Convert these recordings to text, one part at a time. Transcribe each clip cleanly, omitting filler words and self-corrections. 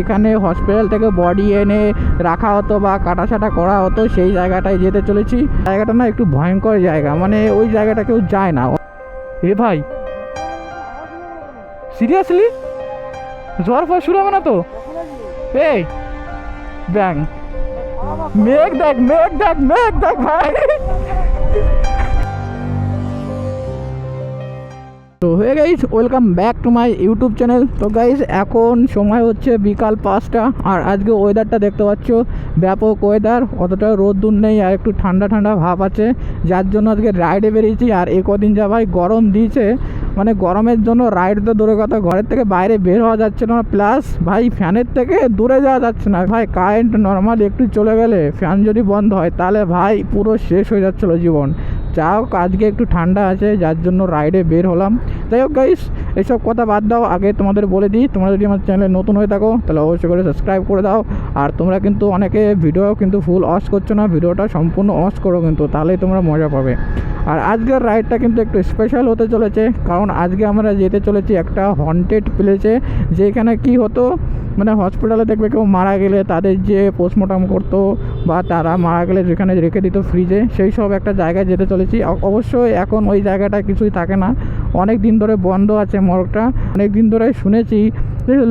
এখানে হসপিটাল থেকে বডি এনে রাখা হতো বা কাটাছাটা করা হতো, সেই জায়গাটায় যেতে চলেছি। জায়গাটা না একটু ভয়ঙ্কর জায়গা, মানে ওই জায়গাটা কেউ যায় না। এ ভাই সিরিয়াসলি ঝড় ফর শুরু হবে না তো? এই ব্যাং মেঘ দেখ মেঘ দেখ মেঘ দেখ ভাই। তো hey guys, welcome back to my YouTube channel. তো গাইস এখন সময় হচ্ছে বিকাল 5টা, আর আজকে ওয়েদারটা দেখতে পাচ্ছ, ব্যাপক ওয়েদার, অতটা রোদ দূর নেই আর একটু ঠান্ডা ঠান্ডা ভাব আছে, যার জন্য আজকে রাইডে বেরিয়েছি। আর এ কদিন যা ভাই গরম দিয়েছে, মানে গরমের জন্য রাইড তো দূরের কথা, ঘরের থেকে বাইরে বের হওয়া যাচ্ছে না, প্লাস ভাই ফ্যানের থেকে দূরে যাওয়া যাচ্ছে না ভাই। কারেন্ট নর্মাল একটু চলে গেলে, ফ্যান যদি বন্ধ হয় তাহলে ভাই পুরো শেষ হয়ে যাচ্ছিলো জীবন। যা হোক আজকে একটু ঠান্ডা আছে, যার জন্য রাইডে বের হলাম। যাই হোক গাইস, এইসব কথা বাদ দাও, আগে তোমাদের বলে দিই, তোমরা যদি আমার চ্যানেলে নতুন হয়ে থাকো তাহলে অবশ্যই করে সাবস্ক্রাইব করে দাও। আর তোমরা কিন্তু অনেকে ভিডিও কিন্তু ফুল অস করছো না, ভিডিওটা সম্পূর্ণ অস করো কিন্তু, তাহলেই তোমরা মজা পাবে। আর আজকের রাইডটা কিন্তু একটু স্পেশাল হতে চলেছে, কারণ আজকে আমরা যেতে চলেছি একটা হন্টেড প্লেসে, যেখানে কি হতো, মানে হসপিটালে দেখবে কেউ মারা গেলে তাদের যে পোস্টমর্টম করতো বা তারা মারা গেলে যেখানে রেখে দিত ফ্রিজে, সেই সব একটা জায়গায় যেতে চলেছি। অবশ্যই এখন ওই জায়গাটা কিছুই থাকে না, অনেক দিন ধরে বন্ধ আছে মর্গটা। অনেক দিন ধরে শুনেছি,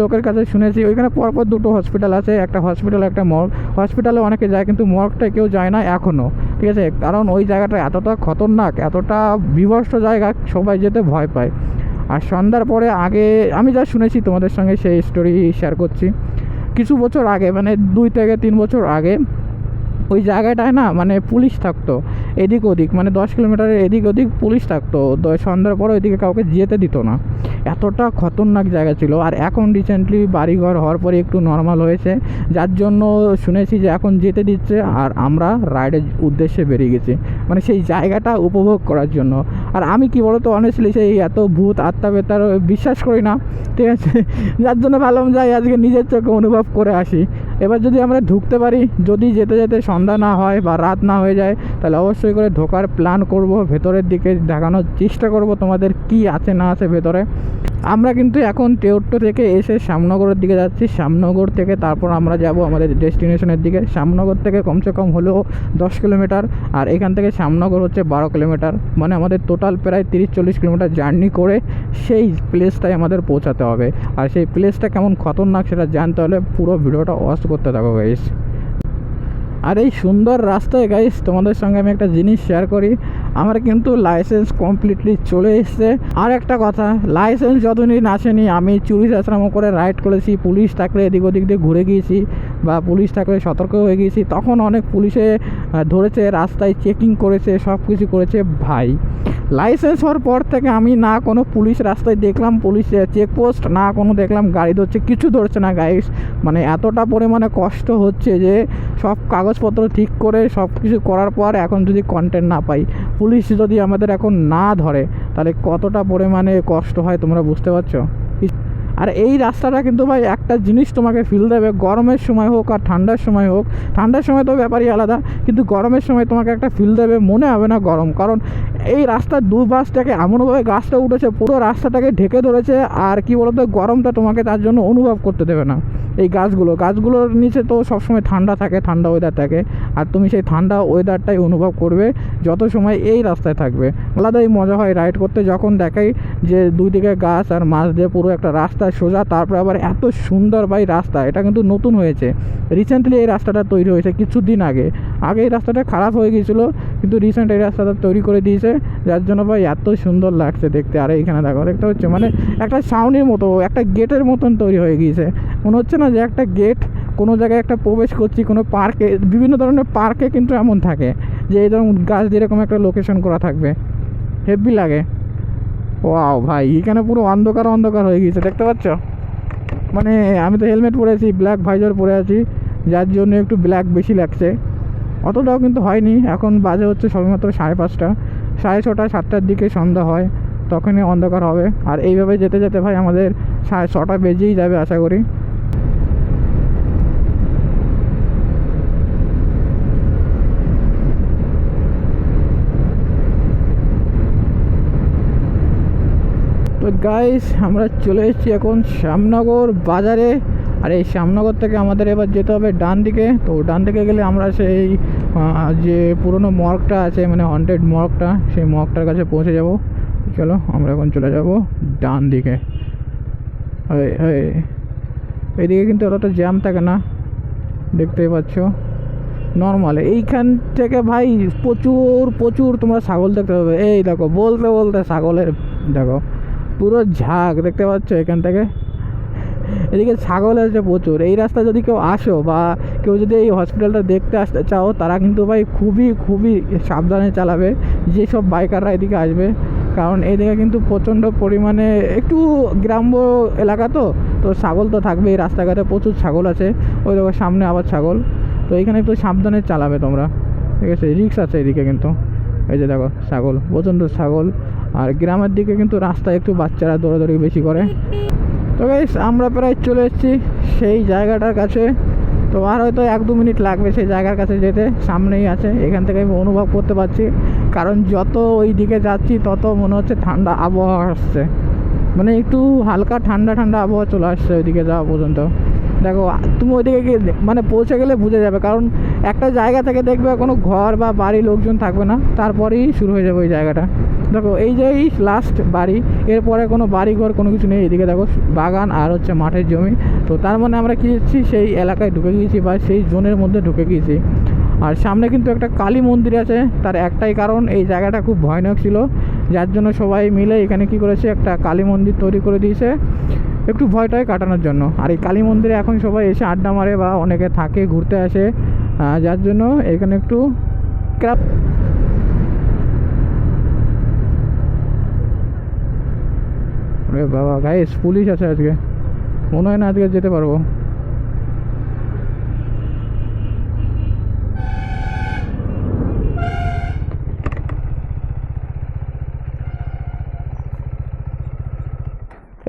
লোকের কাছে শুনেছি, ওইখানে পরপর দুটো হসপিটাল আছে, একটা হসপিটাল একটা মর্গ। হসপিটালে অনেকে যায় কিন্তু মর্গটা কেউ যায় না এখনও, ঠিক আছে, কারণ ওই জায়গাটা এতটা খতরনাক, এতটা বিভৎস জায়গা, সবাই যেতে ভয় পায়। আর সন্ধ্যার পরে আগে আমি যা শুনেছি তোমাদের সঙ্গে সেই স্টোরি শেয়ার করছি। কিছু বছর আগে, মানে 2 থেকে 3 বছর আগে, ওই জায়গাটায় না মানে পুলিশ থাকতো এদিক ওদিক, মানে 10 কিলোমিটারের এদিক ওদিক পুলিশ থাকতো। সন্ধ্যার পরে ওইদিকে কাউকে যেতে দিত না, এতটা খতরনাক জায়গা ছিল। আর এখন রিসেন্টলি বাড়িঘর হওয়ার পরে একটু নর্মাল হয়েছে, যার জন্য শুনেছি যে এখন যেতে দিচ্ছে। আর আমরা রাইডের উদ্দেশ্যে বেরিয়ে গেছি, মানে সেই জায়গাটা উপভোগ করার জন্য। আর আমি কি বলতো, অনেস্টলি সেই এত ভূত আত্মা বেতার বিশ্বাস করি না, ঠিক আছে, যার জন্য ভাবলাম যাই আজকে নিজের চোখে অনুভব করে আসি। এবার যদি আমরা ঢুকতে পারি, যদি যেতে যেতে সন্ধ্যা না হয় বা রাত না হয়ে যায়, তাহলে অবশ্যই করে ঢোকার প্ল্যান করব, ভেতরের দিকে দেখানোর চেষ্টা করব তোমাদের কি আছে না আছে ভেতরে। আমরা কিন্তু এখন টেউট্টো থেকে এসে শ্যামনগরের দিকে যাচ্ছি, শ্যামনগর থেকে তারপর আমরা যাব আমাদের ডেস্টিনেশনের দিকে। শ্যামনগর থেকে কমসে কম হলেও 10 কিলোমিটার, আর এখান থেকে শ্যামনগর হচ্ছে 12 কিলোমিটার, মানে আমাদের টোটাল প্রায় 30-40 কিলোমিটার জার্নি করে সেই প্লেসটায় আমাদের পৌঁছাতে হবে। আর সেই প্লেসটা কেমন খতরনাক সেটা জানতে হলে পুরো ভিডিওটা ওয়াচ করতে থাকো গাইস। আর এই সুন্দর রাস্তায় গাইস তোমাদের সঙ্গে আমি একটা জিনিস শেয়ার করি, আমার কিন্তু লাইসেন্স কমপ্লিটলি চলে এসছে। আর একটা কথা, লাইসেন্স যতদিন আসেনি আমি চুরি চাষরামো করে রাইড করেছি, পুলিশ থাকলে এদিক ওদিক দিয়ে ঘুরে গিয়েছি বা পুলিশ থাকলে সতর্ক হয়ে গিয়েছি, তখন অনেক পুলিশে ধরেছে, রাস্তায় চেকিং করেছে, সব কিছু করেছে। ভাই লাইসেন্স হওয়ার পর থেকে আমি না কোনো পুলিশ রাস্তায় দেখলাম, পুলিশ চেকপোস্ট না কোনো দেখলাম গাড়ি ধরছে, কিছু ধরছে না গাইস। মানে এতটা পরিমাণে কষ্ট হচ্ছে যে সব কাগজপত্র ঠিক করে সব কিছু করার পর এখন যদি কন্টেন্ট না পাই, পুলিশ যদি আমাদের এখন না ধরে, তাহলে কতটা পরিমাণে কষ্ট হয় তোমরা বুঝতে পারছো। আর এই রাস্তাটা কিন্তু ভাই একটা জিনিস তোমাকে ফিল দেবে, গরমের সময় হোক আর ঠান্ডার সময় হোক, ঠান্ডার সময় তো ব্যাপারই আলাদা, কিন্তু গরমের সময় তোমাকে একটা ফিল দেবে, মনে হবে না গরম, কারণ এই রাস্তার দুপাশটাকে এমনভাবে গাছটা উঠেছে, পুরো রাস্তাটাকে ঢেকে ধরেছে। আর কি বলতো, গরমটা তোমাকে তার জন্য অনুভব করতে দেবে না। এই গাছগুলোর নিচে তো সবসময় ঠান্ডা থাকে, ঠান্ডা ওয়েদার থাকে, আর তুমি সেই ঠান্ডা ওয়েদারটাই অনুভব করবে যত সময় এই রাস্তায় থাকবে। আলাদাই মজা হয় রাইড করতে, যখন দেখাই যে দুই দিকে গাছ আর মাঝ দিয়ে পুরো একটা রাস্তা সোজা, তারপরে আবার এত সুন্দর ভাই রাস্তা। এটা কিন্তু নতুন হয়েছে, রিসেন্টলি এই রাস্তাটা তৈরি হয়েছে কিছুদিন আগে। এই রাস্তাটা খারাপ হয়ে গিয়েছিলো, কিন্তু রিসেন্ট এই রাস্তাটা তৈরি করে দিয়েছে, যার জন্য ভাই এত সুন্দর লাগছে দেখতে। আর এইখানে দেখতে হচ্ছে মানে একটা ছাউনির মতো, একটা গেটের মতন তৈরি হয়ে গিয়েছে, মনে হচ্ছে না যে একটা গেট, কোনো জায়গায় একটা প্রবেশ করছি কোনো পার্কে। বিভিন্ন ধরনের পার্কে কিন্তু এমন থাকে যে এই ধরুন গাছ দিয়ে এরকম একটা লোকেশন করা থাকবে, হেভি লাগে। ওয়াও ভাই, এখানে পুরো অন্ধকার অন্ধকার হয়ে গিয়েছে, দেখতে পাচ্ছ। মানে আমি তো হেলমেট পরে আছি, ব্ল্যাক ভাইজার পরে আছি, যার জন্য একটু ব্ল্যাক বেশি লাগছে, অতটাও কিন্তু হয়নি। এখন বাজে হচ্ছে সবেমাত্র 5:30, 6:30, 7টার দিকে সন্ধ্যা হয়, তখনই অন্ধকার হবে। আর এইভাবে যেতে যেতে ভাই আমাদের 6:30 বেজেই যাবে আশা করি। তো গাইস আমরা চলে এসেছি এখন শ্যামনগর বাজারে। আর এই শ্যামনগর থেকে আমাদের এবার যেতে হবে ডান দিকে। তো ডান দিকে গেলে আমরা সেই যে পুরনো মর্গটা আছে, মানে হন্টেড মর্গটা, সেই মর্গটার কাছে পৌঁছে যাব। চলো আমরা এখন চলে যাব ডান দিকে। এইদিকে কিন্তু অতটা জ্যাম থাকে না, দেখতেই পাচ্ছ নর্মাল। এইখান থেকে ভাই প্রচুর প্রচুর তোমরা ছাগল দেখতে পাবে। এই দেখো বলতে বলতে ছাগলের দেখো পুরো ঝাঁক দেখতে পাচ্ছ এখান থেকে। এদিকে ছাগল আছে প্রচুর। এই রাস্তা যদি কেউ আসো বা কেউ যদি এই হসপিটালটা দেখতে আসতে চাও, তারা কিন্তু ভাই খুবই খুবই সাবধানে চালাবে যেসব বাইকাররা এদিকে আসবে, কারণ এদিকে কিন্তু প্রচণ্ড পরিমাণে একটু গ্রাম্য এলাকা, তো ছাগল তো থাকবে। এই রাস্তাঘাটে প্রচুর ছাগল আছে। ওই দেখো সামনে আবার ছাগল। তো এখানে একটু সাবধানে চালাবে তোমরা, ঠিক আছে। রিক্স আছে এদিকে কিন্তু। এই যে দেখো ছাগল, প্রচণ্ড ছাগল। আর গ্রামের দিকে কিন্তু রাস্তায় একটু বাচ্চারা দৌড়াদৌড়ি বেশি করে। তো গাইস আমরা প্রায় চলে এসেছি সেই জায়গাটার কাছে। তো আর হয়তো 1-2 মিনিট লাগবে সেই জায়গার কাছে যেতে। সামনেই আছে, এখান থেকে আমি অনুভব করতে পারছি, কারণ যত ওই দিকে যাচ্ছি তত মনে হচ্ছে ঠান্ডা আবহাওয়া আসছে, মানে একটু হালকা ঠান্ডা ঠান্ডা আবহাওয়া চলে আসছে ওইদিকে যাওয়া পর্যন্ত। দেখো তুমি ওইদিকে গিয়ে মানে পৌঁছে গেলে বুঝে যাবে, কারণ একটা জায়গা থেকে দেখবে কোনো ঘর বা বাড়ি লোকজন থাকবে না, তারপরেই শুরু হয়ে যাবে ওই জায়গাটা। দেখো এই যে এই লাস্ট বাড়ি, এরপরে কোনো বাড়ি ঘর কোনো কিছু নেই। এদিকে দেখো বাগান আর হচ্ছে মাঠের জমি। তো তার মানে আমরা কি হচ্ছি সেই এলাকায় ঢুকে গিয়েছি বা সেই জোনের মধ্যে ঢুকে গিয়েছি। আর সামনে কিন্তু একটা কালী মন্দির আছে। তার একটাই কারণ, এই জায়গাটা খুব ভয়ানক ছিল, যার জন্য সবাই মিলে এখানে কি করেছে একটা কালী মন্দির তৈরি করে দিয়েছে একটু ভয়টাই কাটানোর জন্য। আর এই কালী মন্দিরে এখন সবাই এসে আড্ডা মারে বা অনেকে থাকে, ঘুরতে আসে, যার জন্য এখানে একটু ক্রাপ। আরে বাবা গাইস, পুলিশ আছে আজকে, মনে হয় না আজকে যেতে পারবো।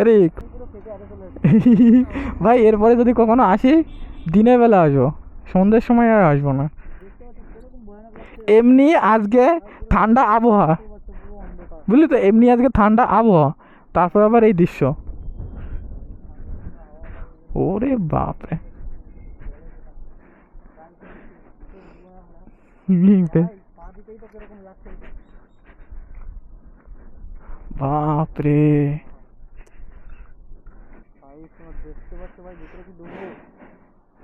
আরে ভাই এরপরে যদি কখনো আসি দিনের বেলা আসবো, সন্ধ্যের সময় আর আসবো না। এমনি আজকে ঠান্ডা আবহাওয়া, বুঝলি তো, এমনি আজকে ঠান্ডা আবহাওয়া, তারপর আবার এই দৃশ্য। ওরে বাপরে, বাপরে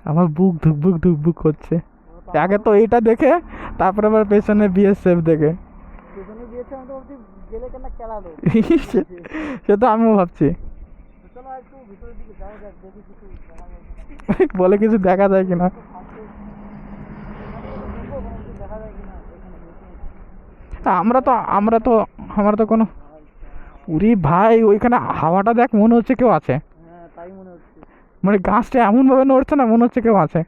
আমার বুক ধুকবুক ধুকবুক করছে। আগে তো এইটা দেখে, তারপরে আবার পেছনে বিএসএফ দেখে, সে তো আমিও ভাবছি বলে কিছু দেখা যায় কিনা। আমরা তো কোনো উরি ভাই, ওইখানে হাওয়াটা দেখ, মনে হচ্ছে কেউ আছে, মানে গাছটা এমন ভাবে নড়ছে না, মনে হচ্ছে কেউ আছে।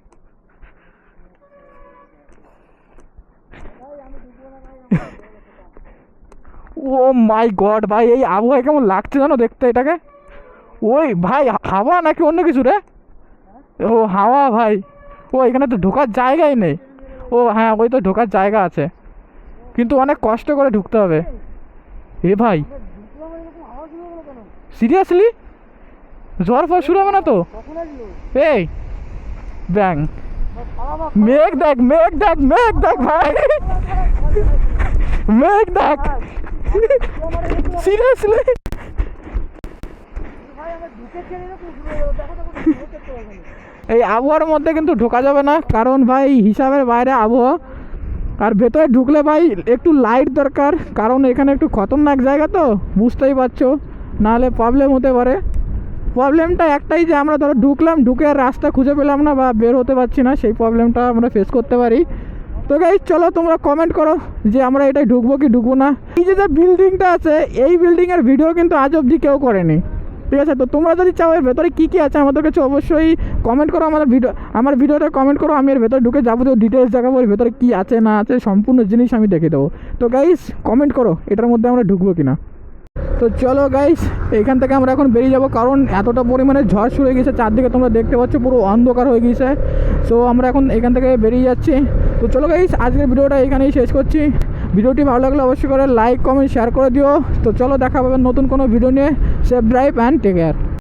ও মাই গড ভাই, এই আবহাওয়া কেমন লাগছে জানো দেখতে এটাকে। ওই ভাই হাওয়া নাকি অন্য কিছু রে? ও হাওয়া ভাই। ও এখানে তো ঢোকার জায়গাই নেই। ও হ্যাঁ, ওই তো ঢোকার জায়গা আছে, কিন্তু অনেক কষ্ট করে ঢুকতে হবে। এ ভাই সিরিয়াসলি জ্বর ফর শুরু হবে না তো? এই ব্যাং, মেঘ দেখ মেঘ দেখ মেঘ দেখ ভাই, মেঘ দেখ সিরিয়াসলি। এই আবহাওয়ার মধ্যে কিন্তু ঢোকা যাবে না, কারণ ভাই হিসাবের বাইরে আবহাওয়া। আর ভেতরে ঢুকলে ভাই একটু লাইট দরকার, কারণ এখানে একটু খতরনাক জায়গা, তো বুঝতেই পারছো, নাহলে প্রবলেম হতে পারে। প্রবলেমটা একটাই যে আমরা ধরো ঢুকলাম, ঢুকে আর রাস্তা খুঁজে পেলাম না বা বের হতে পারছি না, সেই প্রবলেমটা আমরা ফেস করতে পারি। তো গাইস চলো তোমরা কমেন্ট করো যে আমরা এটাই ঢুকবো কি ঢুকবো না। এই যে বিল্ডিংটা আছে, এই বিল্ডিংয়ের ভিডিও কিন্তু আজ অবধি কেউ করেনি, ঠিক আছে। তো তোমরা যদি চাও এর ভেতরে কী কী আছে আমাদের কাছে অবশ্যই কমেন্ট করো, আমার ভিডিওতে কমেন্ট করো, আমি এর ভেতরে ঢুকে যাবতীয় ডিটেলস দেখাবো, এর ভেতরে কী আছে না আছে সম্পূর্ণ জিনিস আমি দেখে দেবো। তো গাইস কমেন্ট করো এটার মধ্যে আমরা ঢুকবো কিনা। তো চলো গাইস এখান থেকে আমরা এখন বেরিয়ে যাব, কারণ এতটা পরিমাণে ঝড় শুরু হয়ে গেছে, চারদিকে তোমরা দেখতে পাচ্ছ পুরো অন্ধকার হয়ে গিয়েছে। সো আমরা এখন এখান থেকে বেরিয়ে যাচ্ছি। তো চলো গাইস আজকের ভিডিওটা এখানেই শেষ করছি। ভিডিওটি ভালো লাগলে অবশ্যই করে লাইক কমেন্ট শেয়ার করে দিও। তো চলো দেখা পাবেন নতুন কোনো ভিডিও নিয়ে। Safe drive and take care.